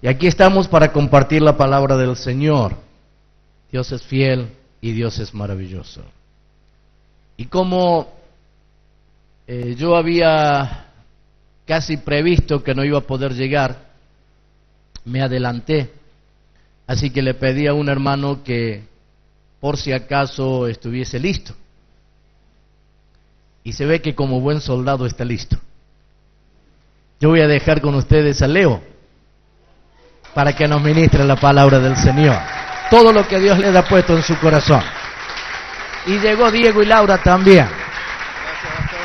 Y aquí estamos para compartir la palabra del Señor. Dios es fiel y Dios es maravilloso. Y como yo había casi previsto que no iba a poder llegar, me adelanté. Así que le pedí a un hermano que por si acaso estuviese listo. Y se ve que como buen soldado está listo. Yo voy a dejar con ustedes a Leo para que nos ministre la palabra del Señor. Todo lo que Dios le ha puesto en su corazón. Y llegó Diego y Laura también. Gracias, pastor.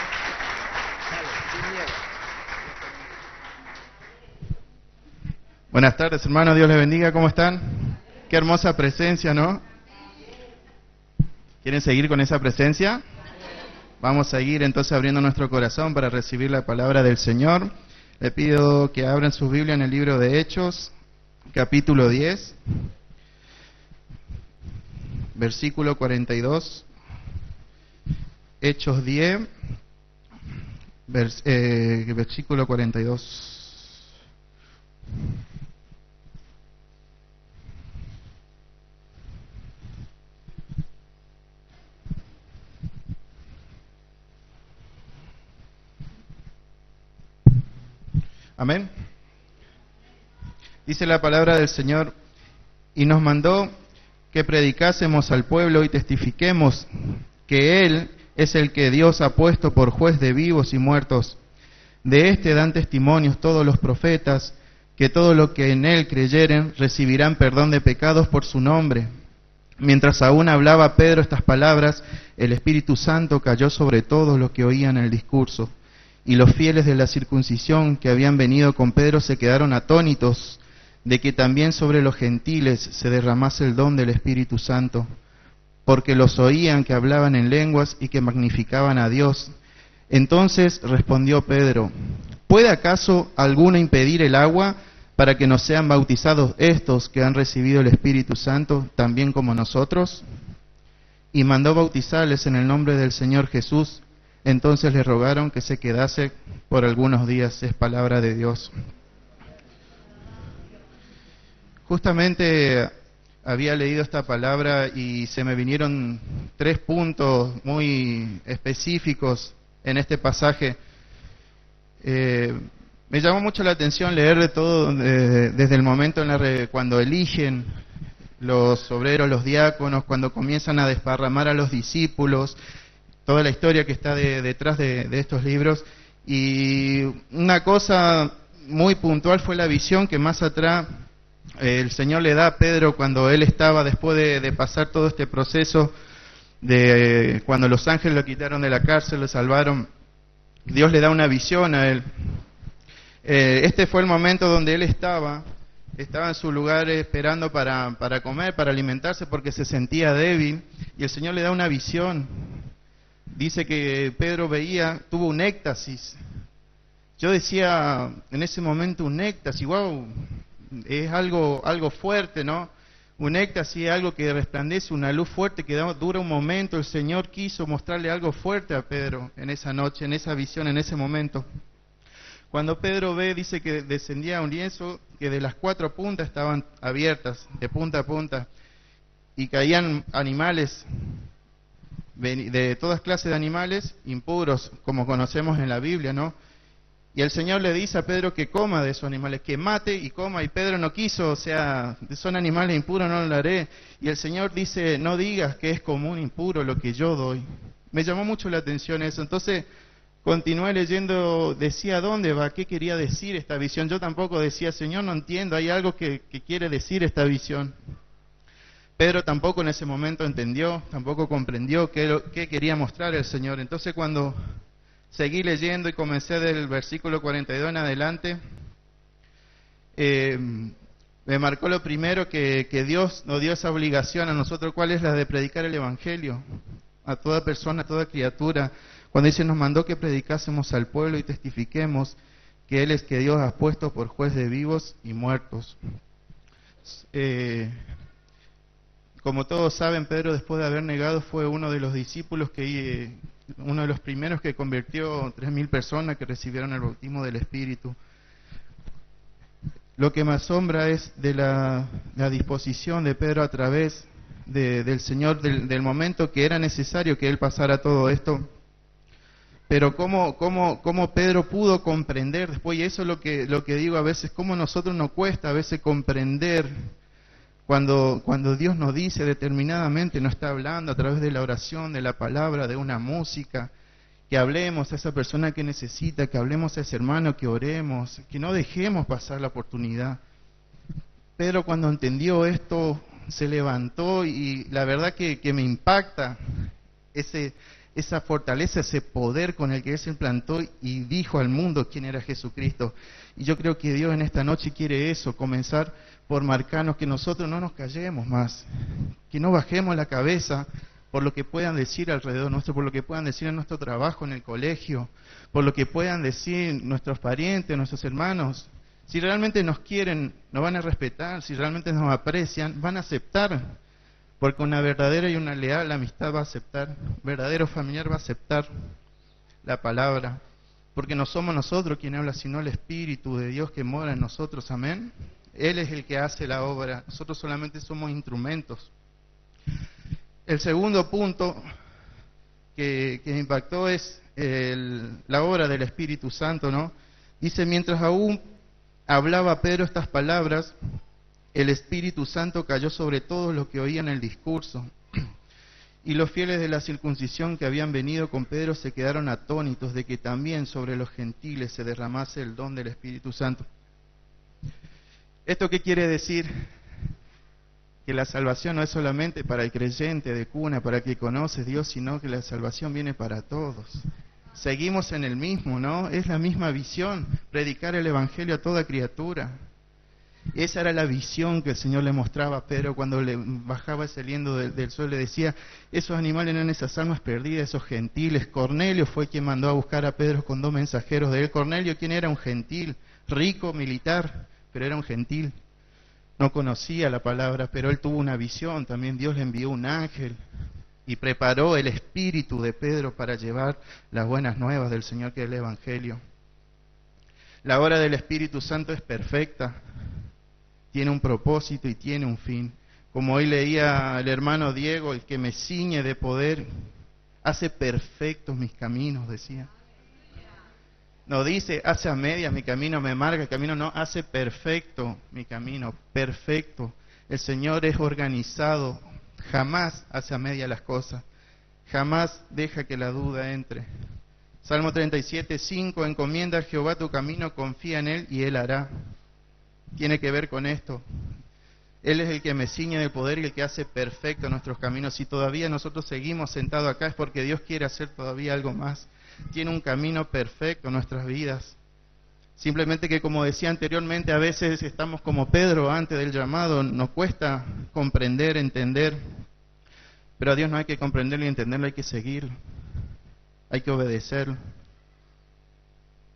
Buenas tardes, hermanos. Dios les bendiga. ¿Cómo están? Qué hermosa presencia, ¿no? ¿Quieren seguir con esa presencia? Vamos a seguir entonces abriendo nuestro corazón para recibir la palabra del Señor. Le pido que abran su Biblia en el libro de Hechos, capítulo 10, versículo 42. Hechos 10, versículo 42. Amén. Dice la palabra del Señor: y nos mandó que predicásemos al pueblo y testifiquemos que Él es el que Dios ha puesto por juez de vivos y muertos. De este dan testimonios todos los profetas, que todo lo que en Él creyeren recibirán perdón de pecados por su nombre. Mientras aún hablaba Pedro estas palabras, el Espíritu Santo cayó sobre todos los que oían el discurso. Y los fieles de la circuncisión que habían venido con Pedro se quedaron atónitos de que también sobre los gentiles se derramase el don del Espíritu Santo, porque los oían que hablaban en lenguas y que magnificaban a Dios. Entonces respondió Pedro: ¿puede acaso alguno impedir el agua para que no sean bautizados estos que han recibido el Espíritu Santo también como nosotros? Y mandó bautizarles en el nombre del Señor Jesús. Entonces le rogaron que se quedase por algunos días. Es palabra de Dios. Justamente había leído esta palabra y se me vinieron 3 puntos muy específicos en este pasaje. Me llamó mucho la atención leer de todo desde el momento cuando eligen los obreros, los diáconos, cuando comienzan a desparramar a los discípulos, toda la historia que está detrás de estos libros. Y una cosa muy puntual fue la visión que más atrás el Señor le da a Pedro cuando él estaba, después de pasar todo este proceso, cuando los ángeles lo quitaron de la cárcel, lo salvaron. Dios le da una visión a él. Este fue el momento donde él estaba en su lugar esperando para comer, para alimentarse, porque se sentía débil, y el Señor le da una visión. Dice que Pedro tuvo un éxtasis. Yo decía en ese momento un éxtasis, wow, es algo fuerte, ¿no? Un éxtasis es algo que resplandece, una luz fuerte que dura un momento. El Señor quiso mostrarle algo fuerte a Pedro en esa noche, en esa visión, en ese momento. Cuando Pedro dice que descendía un lienzo, que de las 4 puntas estaban abiertas, de punta a punta, y caían animales, de todas clases de animales impuros, como conocemos en la Biblia, ¿no? Y el Señor le dice a Pedro que coma de esos animales, que mate y coma, y Pedro no quiso, o sea, son animales impuros, no lo haré. Y el Señor dice: no digas que es común impuro lo que yo doy. Me llamó mucho la atención eso. Entonces continué leyendo, decía dónde va, qué quería decir esta visión. Yo tampoco decía: Señor, no entiendo, hay algo que quiere decir esta visión. Pedro tampoco en ese momento entendió, tampoco comprendió qué quería mostrar el Señor. Entonces cuando seguí leyendo y comencé del versículo 42 en adelante, me marcó lo primero, que Dios nos dio esa obligación a nosotros. ¿Cuál es? La de predicar el Evangelio a toda persona, a toda criatura. Cuando dice: nos mandó que predicásemos al pueblo y testifiquemos que Él es que Dios ha puesto por juez de vivos y muertos. Como todos saben, Pedro, después de haber negado, fue uno de los discípulos uno de los primeros que convirtió 3.000 personas que recibieron el bautismo del Espíritu. Lo que me asombra es de la disposición de Pedro a través del Señor, del momento que era necesario que Él pasara todo esto. Pero cómo Pedro pudo comprender después, y eso es lo que digo a veces, cómo a nosotros nos cuesta a veces comprender cuando Dios nos dice determinadamente, nos está hablando a través de la oración, de la palabra, de una música, que hablemos a esa persona que necesita, que hablemos a ese hermano, que oremos, que no dejemos pasar la oportunidad. Pedro, cuando entendió esto, se levantó, y la verdad que me impacta esa fortaleza, ese poder con el que Él se implantó y dijo al mundo quién era Jesucristo. Y yo creo que Dios en esta noche quiere eso, comenzar por marcarnos, que nosotros no nos callemos más, que no bajemos la cabeza por lo que puedan decir alrededor nuestro, por lo que puedan decir en nuestro trabajo, en el colegio, por lo que puedan decir nuestros parientes, nuestros hermanos. Si realmente nos quieren, nos van a respetar; si realmente nos aprecian, van a aceptar, porque una verdadera y una leal amistad va a aceptar, un verdadero familiar va a aceptar la palabra, porque no somos nosotros quien habla, sino el Espíritu de Dios que mora en nosotros, amén. Él es el que hace la obra, nosotros solamente somos instrumentos. El segundo punto que impactó es la obra del Espíritu Santo, ¿no? Dice, mientras aún hablaba Pedro estas palabras, el Espíritu Santo cayó sobre todos los que oían el discurso. Y los fieles de la circuncisión que habían venido con Pedro se quedaron atónitos de que también sobre los gentiles se derramase el don del Espíritu Santo. ¿Esto qué quiere decir? Que la salvación no es solamente para el creyente de cuna, para el que conoce a Dios, sino que la salvación viene para todos. Seguimos en el mismo, ¿no? Es la misma visión, predicar el Evangelio a toda criatura. Esa era la visión que el Señor le mostraba a Pedro cuando le bajaba ese liendo del suelo. Le decía, esos animales eran esas almas perdidas, esos gentiles. Cornelio fue quien mandó a buscar a Pedro con 2 mensajeros de él. Cornelio, ¿quién era? Un gentil, rico, militar, pero era un gentil. No conocía la palabra, pero él tuvo una visión. También Dios le envió un ángel y preparó el espíritu de Pedro para llevar las buenas nuevas del Señor, que es el Evangelio. La obra del Espíritu Santo es perfecta, tiene un propósito y tiene un fin. Como hoy leía el hermano Diego, el que me ciñe de poder, hace perfectos mis caminos, decía. No dice, hace a medias mi camino, me marca el camino, no, hace perfecto mi camino, perfecto. El Señor es organizado, jamás hace a medias las cosas, jamás deja que la duda entre. Salmo 37:5, encomienda a Jehová tu camino, confía en Él y Él hará. Tiene que ver con esto. Él es el que me ciñe de poder y el que hace perfecto nuestros caminos. Si todavía nosotros seguimos sentados acá es porque Dios quiere hacer todavía algo más. Tiene un camino perfecto en nuestras vidas. Simplemente que, como decía anteriormente, a veces estamos como Pedro antes del llamado, nos cuesta comprender, entender, pero a Dios no hay que comprenderlo y entenderlo, hay que seguirlo, hay que obedecerlo.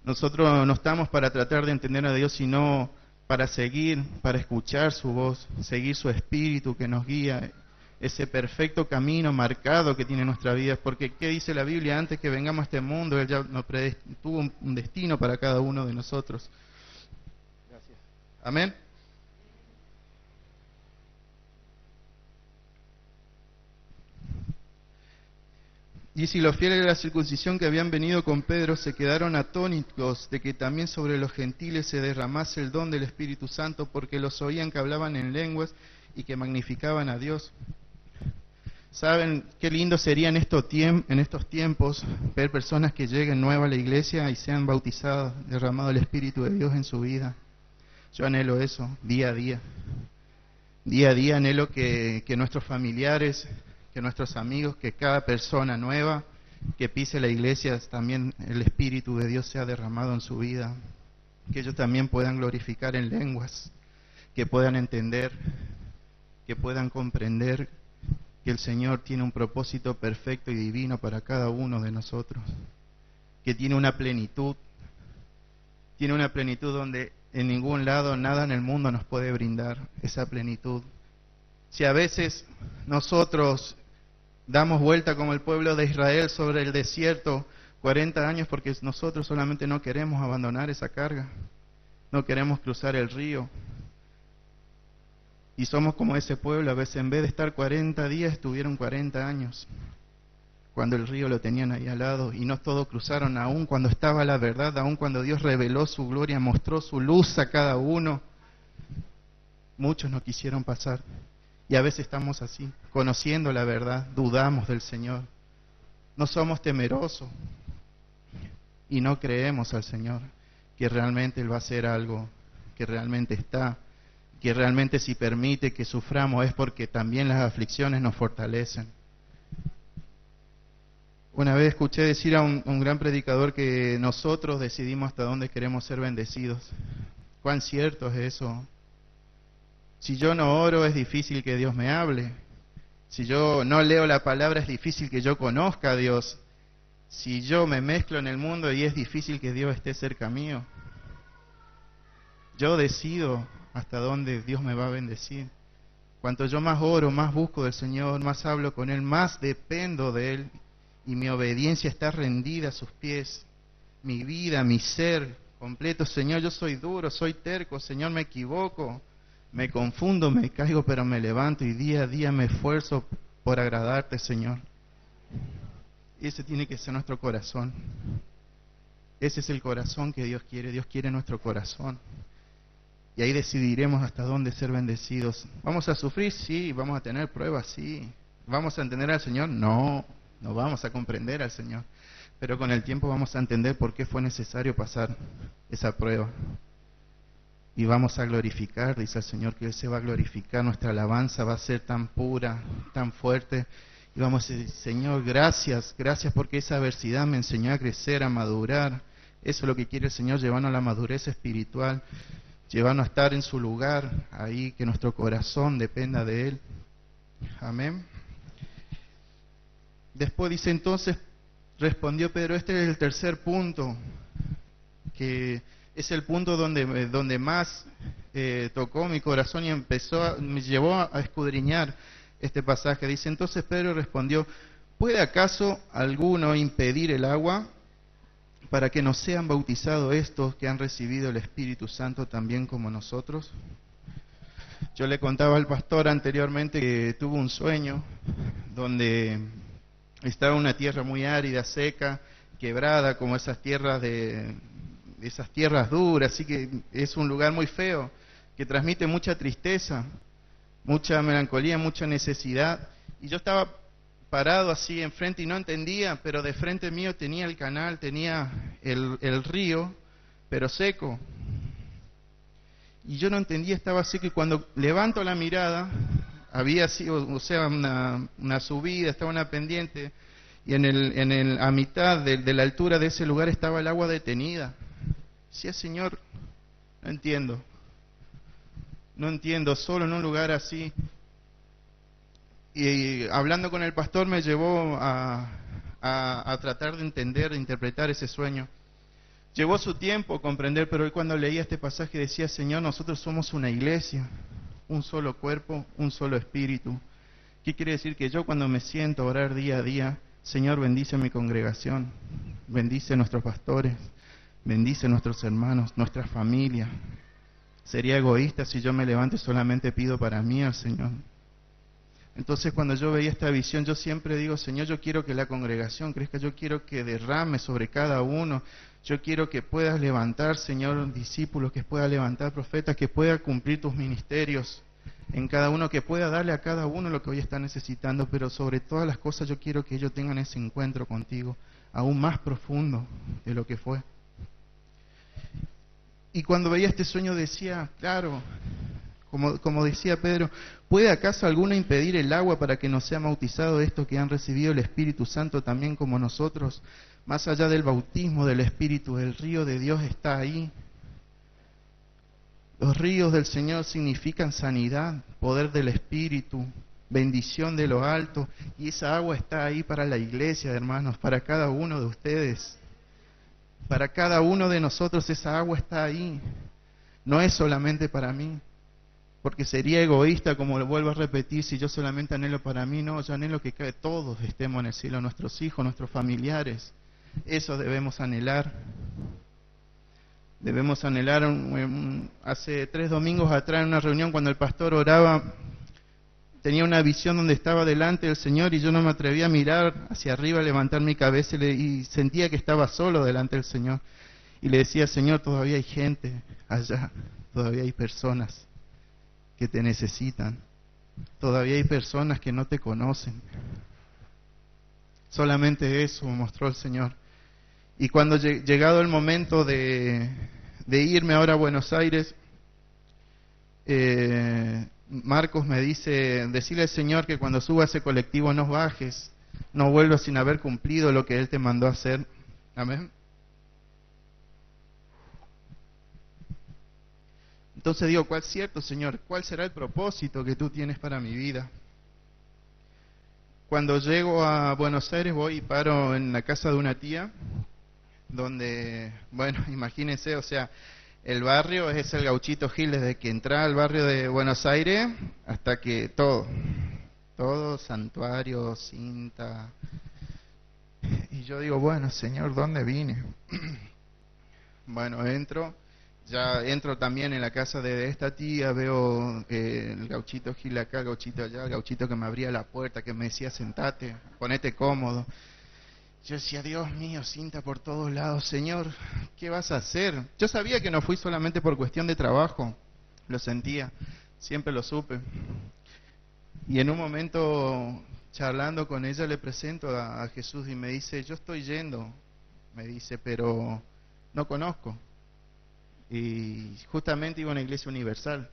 Nosotros no estamos para tratar de entender a Dios, sino para seguir, para escuchar su voz, seguir su espíritu que nos guía, ese perfecto camino marcado que tiene nuestra vida. Porque ¿qué dice la Biblia? Antes que vengamos a este mundo, Él ya nos tuvo un destino para cada uno de nosotros. Gracias. Amén. Y si los fieles de la circuncisión que habían venido con Pedro se quedaron atónitos de que también sobre los gentiles se derramase el don del Espíritu Santo, porque los oían que hablaban en lenguas y que magnificaban a Dios. ¿Saben qué lindo sería en estos tiempos ver personas que lleguen nuevas a la iglesia y sean bautizadas, derramado el Espíritu de Dios en su vida? Yo anhelo eso, día a día. Día a día anhelo que nuestros familiares, que nuestros amigos, que cada persona nueva que pise la iglesia, también el Espíritu de Dios sea derramado en su vida. Que ellos también puedan glorificar en lenguas, que puedan entender, que puedan comprender que el Señor tiene un propósito perfecto y divino para cada uno de nosotros, que tiene una plenitud donde en ningún lado, nada en el mundo nos puede brindar esa plenitud. Si a veces nosotros damos vuelta como el pueblo de Israel sobre el desierto 40 años porque nosotros solamente no queremos abandonar esa carga, no queremos cruzar el río. Y somos como ese pueblo, a veces en vez de estar 40 días, estuvieron 40 años, cuando el río lo tenían ahí al lado, y no todos cruzaron, aún cuando estaba la verdad, aún cuando Dios reveló su gloria, mostró su luz a cada uno. Muchos no quisieron pasar, y a veces estamos así, conociendo la verdad, dudamos del Señor, no somos temerosos, y no creemos al Señor, que realmente Él va a hacer algo, que realmente está, que realmente si permite que suframos es porque también las aflicciones nos fortalecen. Una vez escuché decir a un gran predicador que nosotros decidimos hasta dónde queremos ser bendecidos. ¿Cuán cierto es eso? Si yo no oro, es difícil que Dios me hable. Si yo no leo la palabra, es difícil que yo conozca a Dios. Si yo me mezclo en el mundo, y es difícil que Dios esté cerca mío. Yo decido hasta dónde Dios me va a bendecir. Cuanto yo más oro, más busco del Señor, más hablo con Él, más dependo de Él, y mi obediencia está rendida a sus pies. Mi vida, mi ser completo. Señor, yo soy duro, soy terco. Señor, me equivoco, me confundo, me caigo, pero me levanto y día a día me esfuerzo por agradarte, Señor. Ese tiene que ser nuestro corazón. Ese es el corazón que Dios quiere. Dios quiere nuestro corazón. Y ahí decidiremos hasta dónde ser bendecidos. ¿Vamos a sufrir? Sí. ¿Vamos a tener pruebas? Sí. ¿Vamos a entender al Señor? No. No vamos a comprender al Señor. Pero con el tiempo vamos a entender por qué fue necesario pasar esa prueba. Y vamos a glorificar, dice el Señor, que Él se va a glorificar. Nuestra alabanza va a ser tan pura, tan fuerte. Y vamos a decir, Señor, gracias, gracias porque esa adversidad me enseñó a crecer, a madurar. Eso es lo que quiere el Señor, llevarnos a la madurez espiritual, llevarnos a estar en su lugar, ahí que nuestro corazón dependa de Él. Amén. Después dice entonces, respondió Pedro, este es el tercer punto, que es el punto donde más tocó mi corazón y me llevó a escudriñar este pasaje. Dice, entonces Pedro respondió, ¿puede acaso alguno impedir el agua para que no sean bautizados estos que han recibido el Espíritu Santo también como nosotros? Yo le contaba al pastor anteriormente que tuvo un sueño donde estaba una tierra muy árida, seca, quebrada, como esas tierras esas tierras duras, así que es un lugar muy feo, que transmite mucha tristeza, mucha melancolía, mucha necesidad. Y yo estaba parado así enfrente y no entendía, pero de frente mío tenía el canal, tenía el río, pero seco. Y yo no entendía, estaba seco, y cuando levanto la mirada, había sido, o sea, una subida, estaba una pendiente, y a mitad de la altura de ese lugar estaba el agua detenida. Decía, Señor, no entiendo, solo en un lugar así. Y hablando con el pastor me llevó a tratar de entender, de interpretar ese sueño. Llevó su tiempo comprender, pero hoy cuando leía este pasaje decía, Señor, nosotros somos una iglesia, un solo cuerpo, un solo espíritu. ¿Qué quiere decir? Que yo cuando me siento a orar día a día, Señor, bendice a mi congregación, bendice a nuestros pastores, bendice a nuestros hermanos, nuestra familia. Sería egoísta si yo me levanto y solamente pido para mí al Señor. Entonces cuando yo veía esta visión, yo siempre digo, Señor, yo quiero que la congregación crezca, yo quiero que derrame sobre cada uno, yo quiero que puedas levantar, Señor, discípulos, que puedas levantar profetas, que pueda cumplir tus ministerios en cada uno, que pueda darle a cada uno lo que hoy está necesitando, pero sobre todas las cosas yo quiero que ellos tengan ese encuentro contigo, aún más profundo de lo que fue. Y cuando veía este sueño decía, claro, como decía Pedro, ¿puede acaso alguno impedir el agua para que no sea bautizado estos que han recibido el Espíritu Santo también como nosotros? Más allá del bautismo del Espíritu, el río de Dios está ahí. Los ríos del Señor significan sanidad, poder del Espíritu, bendición de lo alto, y esa agua está ahí para la iglesia, hermanos, para cada uno de ustedes. Para cada uno de nosotros esa agua está ahí. No es solamente para mí. Porque sería egoísta, como lo vuelvo a repetir, si yo solamente anhelo para mí. No, yo anhelo que todos estemos en el cielo, nuestros hijos, nuestros familiares. Eso debemos anhelar. Debemos anhelar, hace 3 domingos atrás en una reunión cuando el pastor oraba, tenía una visión donde estaba delante del Señor y yo no me atrevía a mirar hacia arriba, levantar mi cabeza y sentía que estaba solo delante del Señor. Y le decía, Señor, todavía hay gente allá, todavía hay personas que te necesitan, todavía hay personas que no te conocen. Solamente eso mostró el Señor. Y cuando llegado el momento de irme ahora a Buenos Aires, Marcos me dice, decirle al Señor que cuando suba a ese colectivo no bajes, no vuelvas sin haber cumplido lo que Él te mandó a hacer. Amén. Entonces digo, ¿cuál es cierto, Señor? ¿Cuál será el propósito que tú tienes para mi vida? Cuando llego a Buenos Aires voy y paro en la casa de una tía, donde, bueno, imagínense, o sea, el barrio es el Gauchito Gil, desde que entra al barrio de Buenos Aires hasta que todo, santuario, cinta. Y yo digo, bueno, Señor, ¿dónde vine? Bueno, entro también en la casa de esta tía, veo el Gauchito Gil acá, el Gauchito allá, el Gauchito que me abría la puerta, que me decía, sentate, ponete cómodo. Yo decía, Dios mío, cinta por todos lados, Señor, ¿qué vas a hacer? Yo sabía que no fui solamente por cuestión de trabajo, lo sentía, siempre lo supe. Y en un momento, charlando con ella, le presento a Jesús y me dice, yo estoy yendo, me dice, pero no conozco. Y justamente iba a una iglesia universal.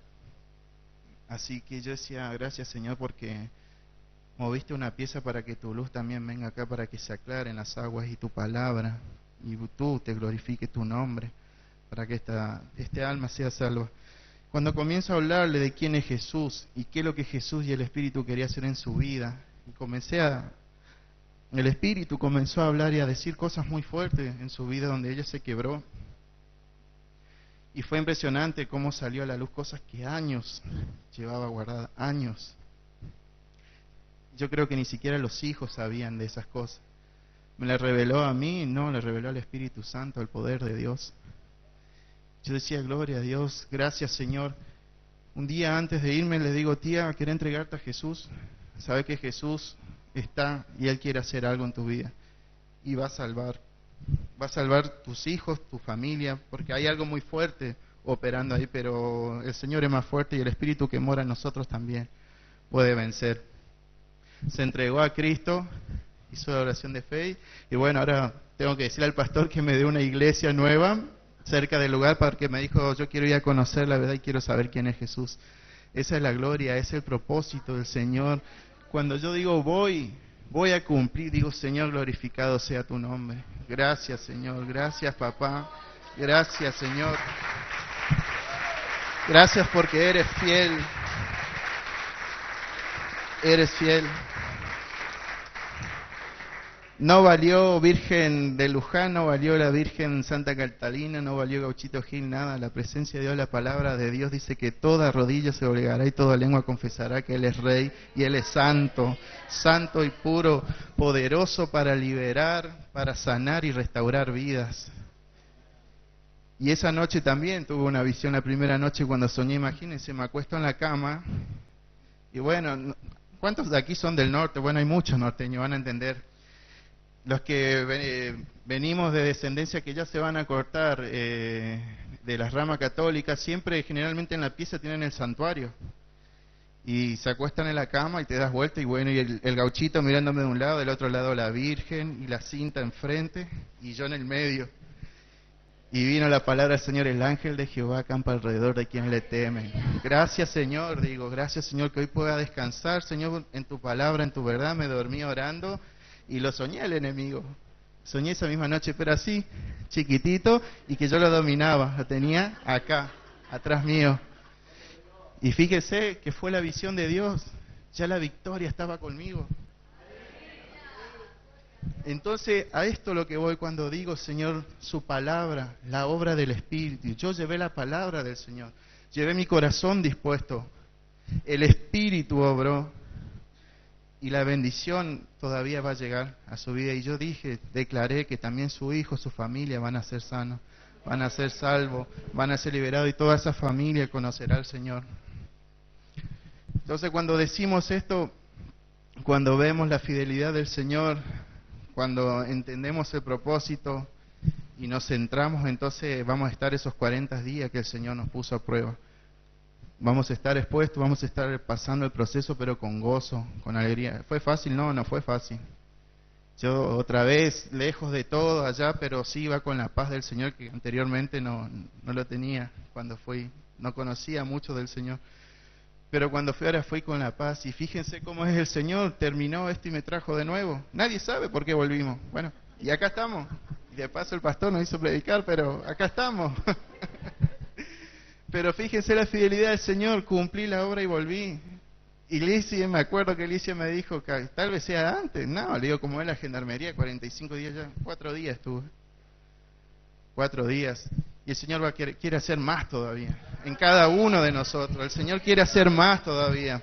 Así que yo decía, gracias Señor, porque moviste una pieza para que tu luz también venga acá, para que se aclaren las aguas y tu palabra, y tú te glorifiques tu nombre, para que este alma sea salva. Cuando comienzo a hablarle de quién es Jesús y qué es lo que Jesús y el Espíritu quería hacer en su vida, y el Espíritu comenzó a hablar y a decir cosas muy fuertes en su vida, donde ella se quebró. Y fue impresionante cómo salió a la luz cosas que años llevaba guardadas, años. Yo creo que ni siquiera los hijos sabían de esas cosas. ¿Me las reveló a mí? No, le reveló al Espíritu Santo, al poder de Dios. Yo decía, gloria a Dios, gracias Señor. Un día antes de irme le digo, tía, ¿querés entregarte a Jesús? Sabe que Jesús está y Él quiere hacer algo en tu vida. Y va a salvar tus hijos, tu familia, porque hay algo muy fuerte operando ahí, pero el Señor es más fuerte y el Espíritu que mora en nosotros también puede vencer. Se entregó a Cristo, hizo la oración de fe y bueno, ahora tengo que decirle al pastor que me dé una iglesia nueva cerca del lugar, porque me dijo, yo quiero ir a conocer la verdad y quiero saber quién es Jesús. Esa es la gloria, ese es el propósito del Señor. Cuando yo digo voy a cumplir, digo, Señor, glorificado sea tu nombre. Gracias, Señor. Gracias, papá. Gracias, Señor. Gracias porque eres fiel. Eres fiel. No valió Virgen de Luján, no valió la Virgen Santa Catalina, no valió Gauchito Gil, nada. La presencia de Dios, la palabra de Dios dice que toda rodilla se doblegará y toda lengua confesará que Él es Rey y Él es santo, santo y puro, poderoso para liberar, para sanar y restaurar vidas. Y esa noche también tuve una visión, la primera noche cuando soñé, imagínense, me acuesto en la cama y bueno, ¿cuántos de aquí son del norte? Bueno, hay muchos norteños, van a entender. Los que venimos de descendencia que ya se van a cortar de las ramas católicas, siempre generalmente en la pieza tienen el santuario. Y se acuestan en la cama y te das vuelta y bueno, y el gauchito mirándome de un lado, del otro lado la Virgen y la cinta enfrente y yo en el medio. Y vino la palabra del Señor, el ángel de Jehová acampa alrededor de quien le temen. Gracias Señor, digo, gracias Señor que hoy pueda descansar, Señor, en tu palabra, en tu verdad. Me dormí orando y lo soñé al enemigo. Soñé esa misma noche, pero así, chiquitito, y que yo lo dominaba, lo tenía acá, atrás mío. Y fíjese que fue la visión de Dios, ya la victoria estaba conmigo. Entonces, a esto lo que voy cuando digo, Señor, su palabra, la obra del Espíritu. Yo llevé la palabra del Señor, llevé mi corazón dispuesto. El Espíritu obró y la bendición todavía va a llegar a su vida. Y yo declaré que también su hijo, su familia van a ser sanos, van a ser salvos, van a ser liberados y toda esa familia conocerá al Señor. Entonces cuando decimos esto, cuando vemos la fidelidad del Señor, cuando entendemos el propósito y nos centramos, entonces vamos a estar esos 40 días que el Señor nos puso a prueba. Vamos a estar expuestos, vamos a estar pasando el proceso, pero con gozo, con alegría. ¿Fue fácil? No, no fue fácil. Yo otra vez, lejos de todo allá, pero sí iba con la paz del Señor, que anteriormente no lo tenía cuando fui, no conocía mucho del Señor. Pero cuando fui ahora fui con la paz, y fíjense cómo es el Señor, terminó esto y me trajo de nuevo. Nadie sabe por qué volvimos. Bueno, y acá estamos. Y de paso el pastor nos hizo predicar, pero acá estamos. Pero fíjense la fidelidad del Señor, cumplí la obra y volví. Y Licia, me acuerdo que Licia me dijo que tal vez sea antes. No, le digo, como es la gendarmería, 45 días ya, 4 días estuve. 4 días. Y el Señor quiere hacer más todavía, en cada uno de nosotros. El Señor quiere hacer más todavía.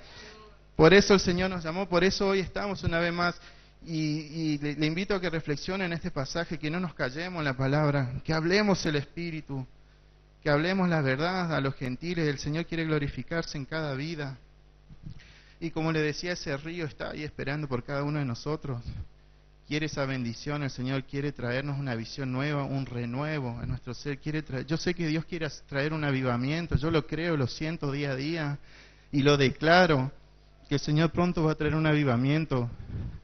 Por eso el Señor nos llamó, por eso hoy estamos una vez más. Y le invito a que reflexione en este pasaje, que no nos callemos en la palabra, que hablemos el Espíritu, que hablemos la verdad a los gentiles. El Señor quiere glorificarse en cada vida. Y como le decía, ese río está ahí esperando por cada uno de nosotros. Quiere esa bendición, el Señor quiere traernos una visión nueva, un renuevo en nuestro ser. Yo sé que Dios quiere traer un avivamiento, yo lo creo, lo siento día a día y lo declaro, que el Señor pronto va a traer un avivamiento.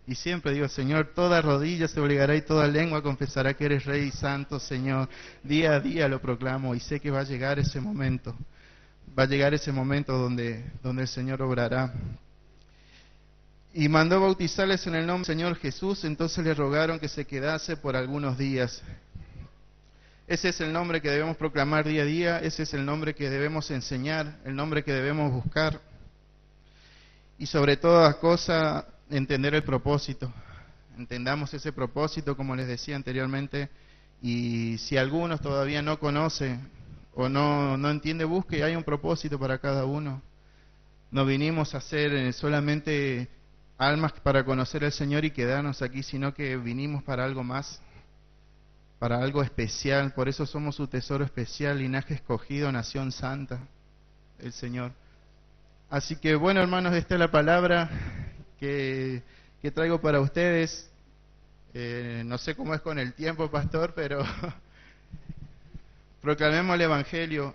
Y siempre digo, Señor, toda rodilla se doblegará y toda lengua confesará que eres Rey y Santo, Señor. Día a día lo proclamo y sé que va a llegar ese momento. Va a llegar ese momento donde el Señor obrará. Y mandó bautizarles en el nombre del Señor Jesús, entonces le rogaron que se quedase por algunos días. Ese es el nombre que debemos proclamar día a día, ese es el nombre que debemos enseñar, el nombre que debemos buscar. Y sobre todas cosas, entender el propósito. Entendamos ese propósito, como les decía anteriormente, y si algunos todavía no conoce o no entiende, busque, hay un propósito para cada uno. No vinimos a ser solamente almas para conocer al Señor y quedarnos aquí, sino que vinimos para algo más, para algo especial. Por eso somos su tesoro especial, linaje escogido, nación santa, el Señor. Así que bueno, hermanos, esta es la palabra que traigo para ustedes. No sé cómo es con el tiempo, pastor, pero proclamemos el Evangelio.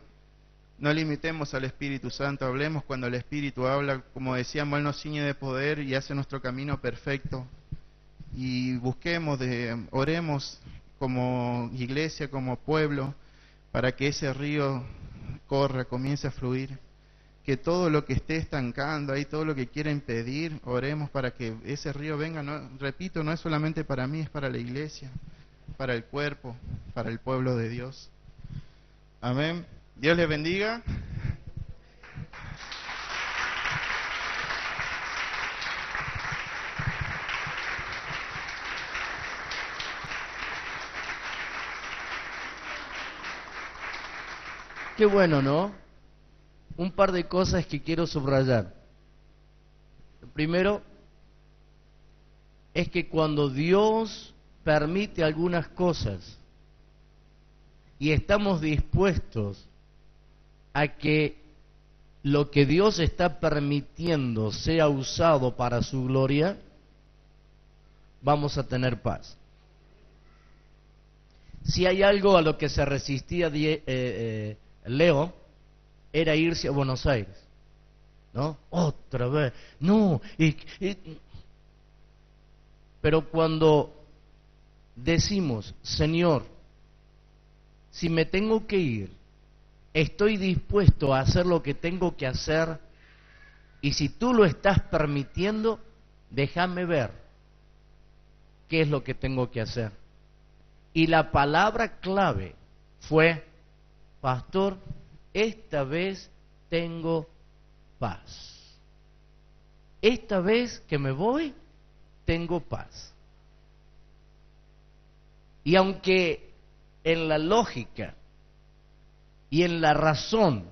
No limitemos al Espíritu Santo, hablemos cuando el Espíritu habla. Como decíamos, Él nos ciñe de poder y hace nuestro camino perfecto. Y busquemos, oremos como iglesia, como pueblo, para que ese río corra, comience a fluir. Que todo lo que esté estancando ahí, todo lo que quiera impedir, oremos para que ese río venga. No, repito, no es solamente para mí, es para la iglesia, para el cuerpo, para el pueblo de Dios. Amén. Dios les bendiga. Qué bueno, ¿no? Un par de cosas que quiero subrayar. Lo primero es que cuando Dios permite algunas cosas y estamos dispuestos a que lo que Dios está permitiendo sea usado para su gloria, vamos a tener paz. Si hay algo a lo que se resistía Leo, era irse a Buenos Aires, ¿no? Otra vez, no. Pero cuando decimos, Señor, si me tengo que ir, estoy dispuesto a hacer lo que tengo que hacer, y si tú lo estás permitiendo, déjame ver qué es lo que tengo que hacer. Y la palabra clave fue, pastor, esta vez tengo paz. Esta vez que me voy, tengo paz. Y aunque en la lógica y en la razón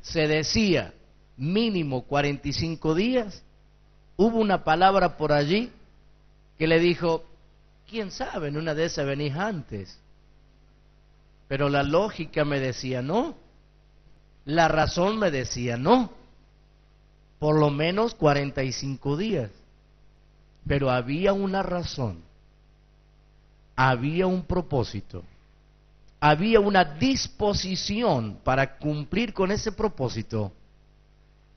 se decía mínimo 45 días, hubo una palabra por allí que le dijo, quién sabe, en una de esas venís antes. Pero la lógica me decía no. La razón me decía no. Por lo menos 45 días. Pero había una razón. Había un propósito. Había una disposición para cumplir con ese propósito.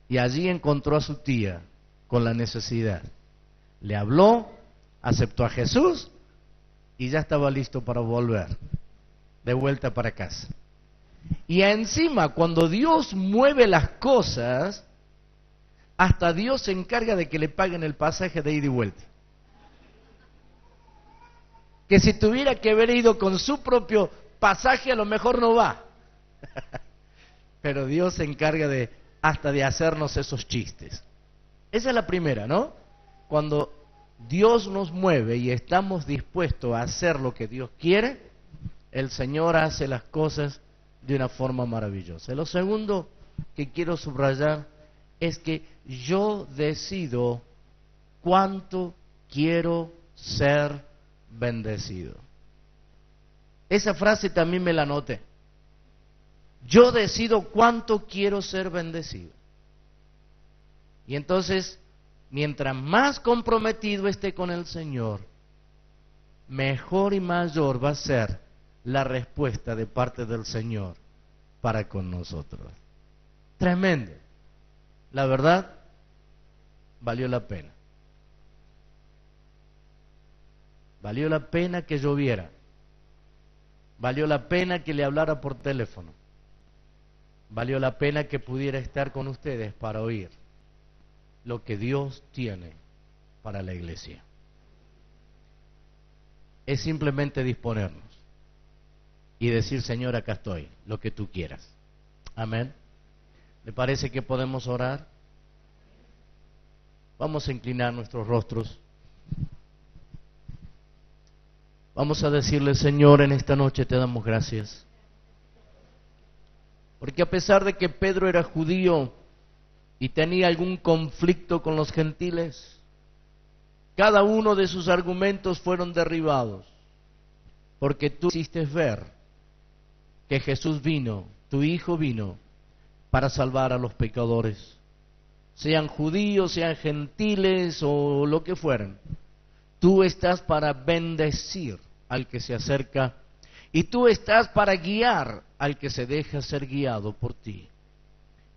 Y allí encontró a su tía con la necesidad. Le habló, aceptó a Jesús y ya estaba listo para volver de vuelta para casa. Y encima, cuando Dios mueve las cosas, hasta Dios se encarga de que le paguen el pasaje de ida y vuelta. Que si tuviera que haber ido con su propio pasaje, a lo mejor no va. Pero Dios se encarga hasta de hacernos esos chistes. Esa es la primera, ¿no? Cuando Dios nos mueve y estamos dispuestos a hacer lo que Dios quiere, el Señor hace las cosas de una forma maravillosa. Lo segundo que quiero subrayar es que yo decido cuánto quiero ser bendecido. Esa frase también me la anoté. Yo decido cuánto quiero ser bendecido. Y entonces, mientras más comprometido esté con el Señor, mejor y mayor va a ser la respuesta de parte del Señor para con nosotros. Tremendo. La verdad, valió la pena. Valió la pena que lloviera. Valió la pena que le hablara por teléfono. Valió la pena que pudiera estar con ustedes para oír lo que Dios tiene para la iglesia. Es simplemente disponernos y decir, Señor, acá estoy, lo que tú quieras. Amén. ¿Le parece que podemos orar? Vamos a inclinar nuestros rostros. Vamos a decirle, Señor, en esta noche te damos gracias. Porque a pesar de que Pedro era judío y tenía algún conflicto con los gentiles, cada uno de sus argumentos fueron derribados. Porque tú hiciste ver que Jesús vino, tu Hijo vino, para salvar a los pecadores. Sean judíos, sean gentiles o lo que fueran. Tú estás para bendecir al que se acerca y tú estás para guiar al que se deja ser guiado por ti.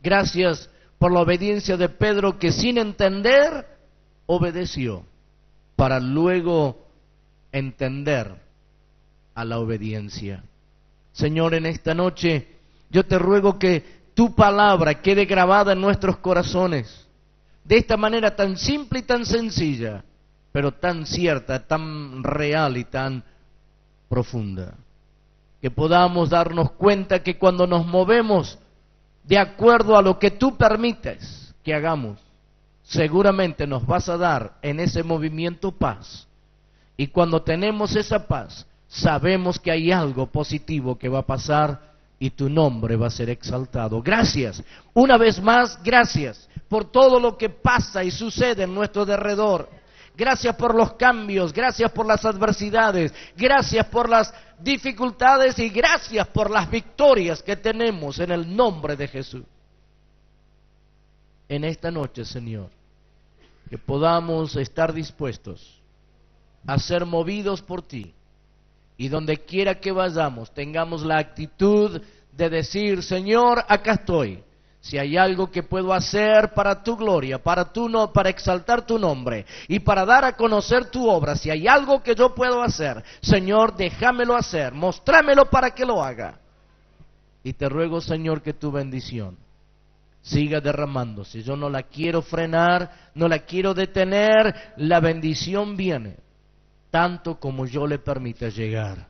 Gracias por la obediencia de Pedro, que sin entender obedeció para luego entender a la obediencia. Señor, en esta noche yo te ruego que tu palabra quede grabada en nuestros corazones de esta manera tan simple y tan sencilla, pero tan cierta, tan real y tan profunda. Que podamos darnos cuenta que cuando nos movemos de acuerdo a lo que tú permites que hagamos, seguramente nos vas a dar en ese movimiento paz. Y cuando tenemos esa paz, sabemos que hay algo positivo que va a pasar y tu nombre va a ser exaltado. Gracias, una vez más, gracias por todo lo que pasa y sucede en nuestro derredor. Gracias por los cambios, gracias por las adversidades, gracias por las dificultades y gracias por las victorias que tenemos en el nombre de Jesús. En esta noche, Señor, que podamos estar dispuestos a ser movidos por ti y donde quiera que vayamos tengamos la actitud de decir, Señor, acá estoy. Si hay algo que puedo hacer para tu gloria, para exaltar tu nombre y para dar a conocer tu obra, si hay algo que yo puedo hacer, Señor, déjamelo hacer, mostrámelo para que lo haga. Y te ruego, Señor, que tu bendición siga derramándose. Yo no la quiero frenar, no la quiero detener, la bendición viene, tanto como yo le permita llegar.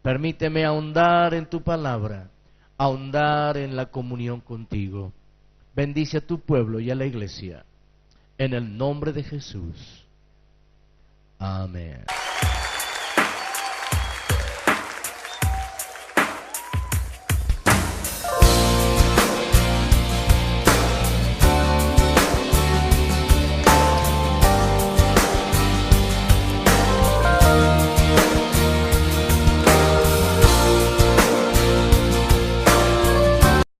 Permíteme ahondar en tu palabra, ahondar en la comunión contigo. Bendice a tu pueblo y a la iglesia. En el nombre de Jesús. Amén.